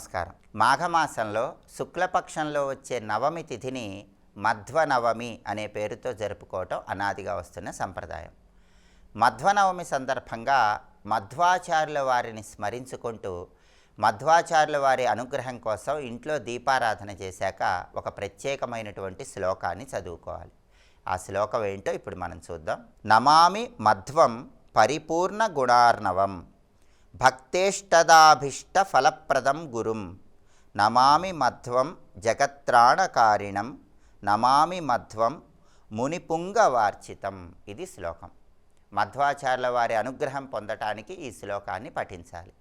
నమస్కారం. మాఘమాసంలో శుక్లపక్షంలో వచ్చే నవమి తిథిని మధ్వనవమి అనే పేరుతో జరుపుకోవటం అనాదిగా వస్తున్న సంప్రదాయం. మధ్వనవమి సందర్భంగా మధ్వాచార్యుల వారిని స్మరించుకుంటూ మధ్వాచార్యుల వారి అనుగ్రహం కోసం ఇంట్లో దీపారాధన చేశాక ఒక ప్రత్యేకమైనటువంటి శ్లోకాన్ని చదువుకోవాలి. ఆ శ్లోకం ఏంటో ఇప్పుడు మనం చూద్దాం. నమామి మధ్వం పరిపూర్ణ గుణార్ణవం భక్తేష్టదాభీష్ట ఫలప్రదం గురుం నమామి మధ్వం జగత్రాణకారిణం నమామి మధ్వం మునిపుంగవార్చితం. ఇది శ్లోకం. మధ్వాచార్యుల వారి అనుగ్రహం పొందటానికి ఈ శ్లోకాన్ని పఠించాలి.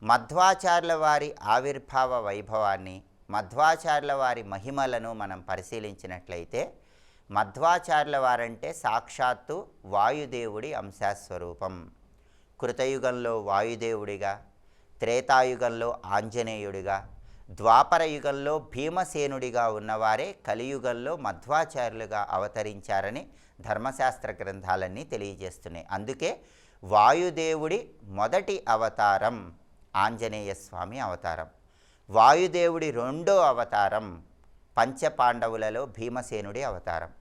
మధ్వాచార్యుల వారి ఆవిర్భావ వైభవాన్ని, మధ్వాచార్యుల వారి మహిమలను మనం పరిశీలించినట్లయితే మధ్వాచార్యుల వారంటే సాక్షాత్తు వాయుదేవుడి అంశాస్వరూపం. కృతయుగంలో వాయుదేవుడిగా, త్రేతాయుగంలో ఆంజనేయుడిగా, ద్వాపర యుగంలో భీమసేనుడిగా ఉన్నవారే కలియుగంలో మధ్వాచార్యులుగా అవతరించారని ధర్మశాస్త్ర గ్రంథాలన్నీ తెలియజేస్తున్నాయి. అందుకే వాయుదేవుడి మొదటి అవతారం ఆంజనేయ స్వామి అవతారం, వాయుదేవుడి రెండో అవతారం పంచపాండవులలో భీమసేనుడి అవతారం,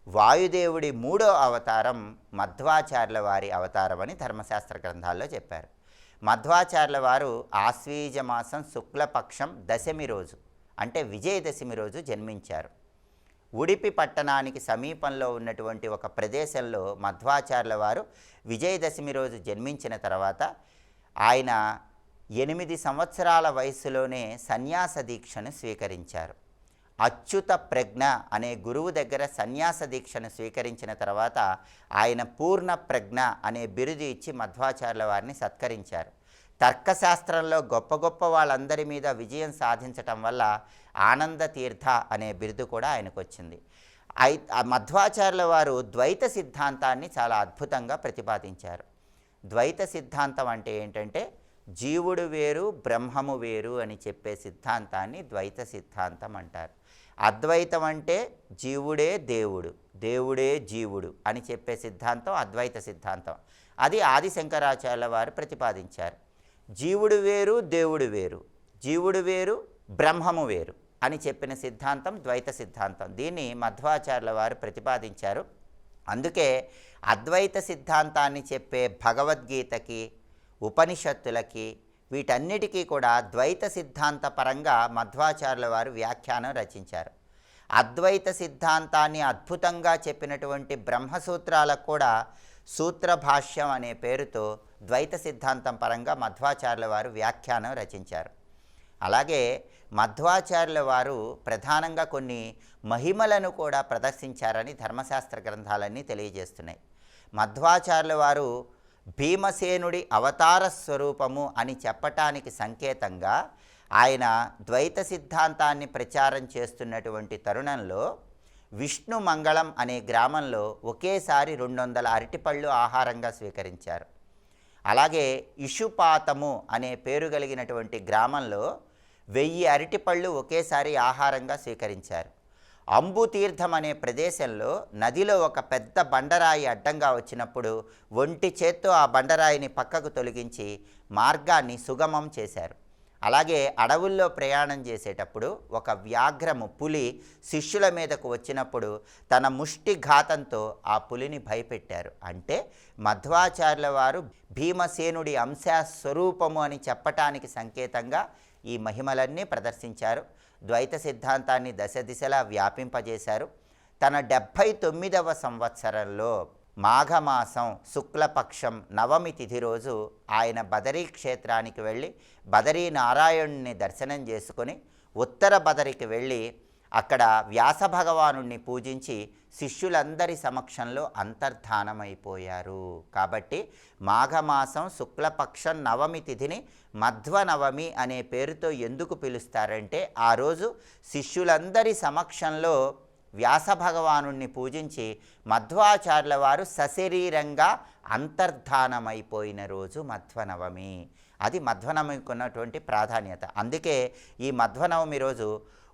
వాయుదేవుడి మూడో అవతారం మధ్వాచార్యుల వారి అవతారం అని ధర్మశాస్త్ర గ్రంథాల్లో చెప్పారు. మధ్వాచార్యుల వారు ఆశ్వీజ మాసం శుక్లపక్షం దశమి రోజు అంటే విజయదశమి రోజు జన్మించారు. ఉడిపి పట్టణానికి సమీపంలో ఉన్నటువంటి ఒక ప్రదేశంలో మధ్వాచార్యుల వారు విజయదశమి రోజు జన్మించిన తర్వాత ఆయన 8 సంవత్సరాల వయసులోనే సన్యాస దీక్షను స్వీకరించారు. అచ్యుత ప్రజ్ఞ అనే గురువు దగ్గర సన్యాస దీక్షను స్వీకరించిన తర్వాత ఆయన పూర్ణ ప్రజ్ఞ అనే బిరుదు ఇచ్చి మధ్వాచార్యుల వారిని సత్కరించారు. తర్కశాస్త్రంలో గొప్ప గొప్ప వాళ్ళందరి మీద విజయం సాధించటం వల్ల ఆనంద తీర్థ అనే బిరుదు కూడా ఆయనకు వచ్చింది. మధ్వాచార్యుల వారు ద్వైత సిద్ధాంతాన్ని చాలా అద్భుతంగా ప్రతిపాదించారు. ద్వైత సిద్ధాంతం అంటే ఏంటంటే జీవుడు వేరు బ్రహ్మము వేరు అని చెప్పే సిద్ధాంతాన్ని ద్వైత సిద్ధాంతం అంటారు. అద్వైతం అంటే జీవుడే దేవుడు, దేవుడే జీవుడు అని చెప్పే సిద్ధాంతం అద్వైత సిద్ధాంతం. అది ఆది శంకరాచార్యుల వారు ప్రతిపాదించారు. జీవుడు వేరు దేవుడు వేరు, జీవుడు వేరు బ్రహ్మము వేరు అని చెప్పిన సిద్ధాంతం ద్వైత సిద్ధాంతం. దీన్ని మధ్వాచార్యుల వారు ప్రతిపాదించారు. అందుకే అద్వైత సిద్ధాంతాన్ని చెప్పే భగవద్గీతకి, ఉపనిషత్తులకి, వీటన్నిటికీ కూడా ద్వైత సిద్ధాంత పరంగా మధ్వాచార్యుల వారు వ్యాఖ్యానం రచించారు. అద్వైత సిద్ధాంతాన్ని అద్భుతంగా చెప్పినటువంటి బ్రహ్మసూత్రాలకు కూడా సూత్రభాష్యం అనే పేరుతో ద్వైత సిద్ధాంతం పరంగా మధ్వాచార్యుల వారు వ్యాఖ్యానం రచించారు. అలాగే మధ్వాచార్యుల వారు ప్రధానంగా కొన్ని మహిమలను కూడా ప్రదర్శించారని ధర్మశాస్త్ర గ్రంథాలన్నీ తెలియజేస్తున్నాయి. మధ్వాచార్యుల వారు భీమసేనుడి అవతార స్వరూపము అని చెప్పటానికి సంకేతంగా ఆయన ద్వైత సిద్ధాంతాన్ని ప్రచారం చేస్తున్నటువంటి తరుణంలో విష్ణు మంగళం అనే గ్రామంలో ఒకేసారి 200 అరటిపళ్ళు ఆహారంగా స్వీకరించారు. అలాగే ఇషుపాతము అనే పేరు కలిగినటువంటి గ్రామంలో 1000 అరటిపళ్ళు ఒకేసారి ఆహారంగా స్వీకరించారు. అంబుతీర్థం అనే ప్రదేశంలో నదిలో ఒక పెద్ద బండరాయి అడ్డంగా వచ్చినప్పుడు ఒంటి చేత్తో ఆ బండరాయిని పక్కకు తొలగించి మార్గాన్ని సుగమం చేశారు. అలాగే అడవుల్లో ప్రయాణం చేసేటప్పుడు ఒక వ్యాఘ్రము పులి శిష్యుల మీదకు వచ్చినప్పుడు తన ముష్టి ఘాతంతో ఆ పులిని భయపెట్టారు. అంటే మధ్వాచార్యుల వారు భీమసేనుడి అంశస్వరూపము అని చెప్పటానికి సంకేతంగా ఈ మహిమలన్నీ ప్రదర్శించారు. ద్వైత సిద్ధాంతాన్ని దశ దిశలా వ్యాపింపజేశారు. తన 79వ సంవత్సరంలో మాఘమాసం శుక్లపక్షం నవమి తిథి రోజు ఆయన బదరీ క్షేత్రానికి వెళ్ళి బదరీ నారాయణుని దర్శనం చేసుకొని ఉత్తర బదరికి వెళ్ళి అక్కడ వ్యాస భగవానుణ్ణి పూజించి శిష్యులందరి సమక్షంలో అంతర్ధానమైపోయారు. కాబట్టి మాఘమాసం శుక్లపక్షం నవమి తిథిని మధ్వనవమి అనే పేరుతో ఎందుకు పిలుస్తారంటే ఆ రోజు శిష్యులందరి సమక్షంలో వ్యాస భగవానుణ్ణి పూజించి మధ్వాచార్యుల వారు సశరీరంగా అంతర్ధానమైపోయిన రోజు మధ్వనవమి. అది మధ్వనవమికి ఉన్నటువంటి ప్రాధాన్యత. అందుకే ఈ మధ్వనవమి రోజు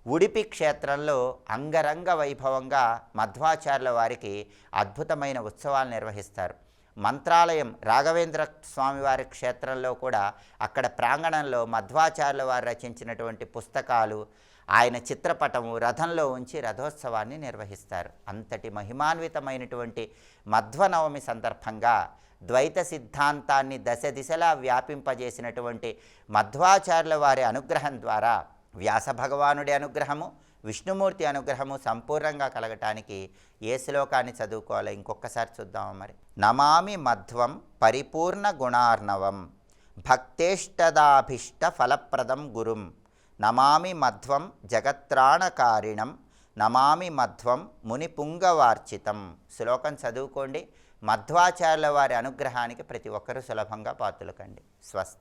ఉడిపి క్షేత్రంలో అంగరంగ వైభవంగా మధ్వాచార్యుల వారికి అద్భుతమైన ఉత్సవాలు నిర్వహిస్తారు. మంత్రాలయం రాఘవేంద్ర స్వామివారి క్షేత్రంలో కూడా అక్కడ ప్రాంగణంలో మధ్వాచార్యుల వారు రచించినటువంటి పుస్తకాలు, ఆయన చిత్రపటము రథంలో ఉంచి రథోత్సవాన్ని నిర్వహిస్తారు. అంతటి మహిమాన్వితమైనటువంటి మధ్వనవమి సందర్భంగా ద్వైత సిద్ధాంతాన్ని దశ దిశలా వ్యాపింపజేసినటువంటి మధ్వాచార్యుల వారి అనుగ్రహం ద్వారా వ్యాస భగవానుడి అనుగ్రహము, విష్ణుమూర్తి అనుగ్రహము సంపూర్ణంగా కలగటానికి ఏ శ్లోకాన్ని చదువుకోవాలో ఇంకొకసారి చూద్దాము. మరి నమామి మధ్వం పరిపూర్ణ గుణార్ణవం భక్తేష్టదాభిష్ట ఫలప్రదం గురుం నమామి మధ్వం జగత్రాణకారిణం నమామి మధ్వం మునిపుంగవార్చితం. శ్లోకం చదువుకోండి. మధ్వాచార్యుల వారి అనుగ్రహానికి ప్రతి ఒక్కరూ సులభంగా పాత్రలు కండి. స్వస్తి.